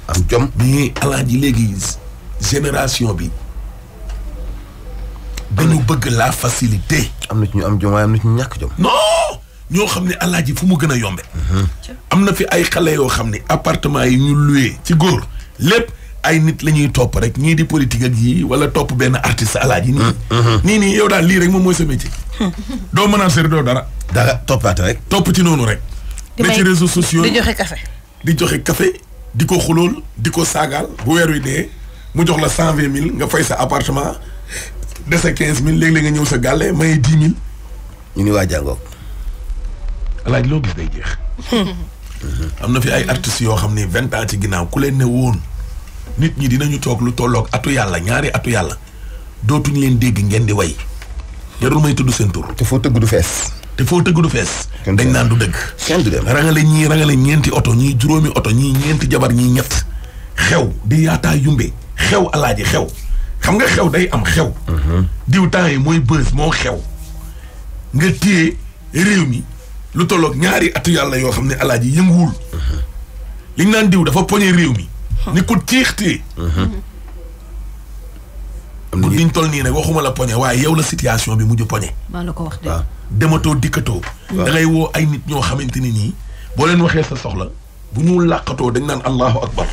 am jom. mais alaaji léegi génération bi dañu bëgg la facilité. am na ci ñu am jom waaye am na ci ñu ñàkk jom. non ñoo xam ne alaaji fu mu gën a yombe am na fi ay xale yoo xam ne appartement yi ñu loué ci góor lépp ay nit la ñuy topp rek ñii di politique ak yii wala topp benn artiste alaaji nii yow daal lii rek moom mooy sa métier. doo mën a seetlu doo dara. dara toppaate rek. topp ci noonu rek. ne ci réseaux sociaux di joxe café. di joxe café di ko xulool di ko saagaal bu weer wi dee mu jox la 120 000 nga fay sa appartement dese 15 000 léeg-léeg nga ñëw sa gàlle maye 10 000. ñu ni waa jàngoog. alaaj loo gis day jeex. am na fi ay artistes yoo xam ne 20 ans ci ginnaaw ku leen ne woon nit ñi dinañu toog lu tolloog atu yàlla ñaari atu yàlla dootuñu leen dégg ngeen di way jarul may tudd seen tur. te foo tëgg du fees. dañ naan du dëgg. kenn du dem rangale ñeenti oto ñii juróomi oto ñii ñeenti jabar ñii ñett xew di yaataa yumbe xew alaaji xew xam nga xew day am xew. diw temps yi mooy bës moo xew nga téye réew mi lu tolloog ñaari atu yàlla yoo xam ne alaaji yënguwul. liñ naan diw dafa poñe réew mi. ni ko ciixtee. am na liñ toll nii nag waxuma la poñe waaye yow la situation bi mujj poñe. maa la ko wax de. dematoo dikkatoo. da ngay woo ay nit ñoo xamante ni nii boo leen waxee sa soxla bu ñu làqatoo dañ naan allahu akbar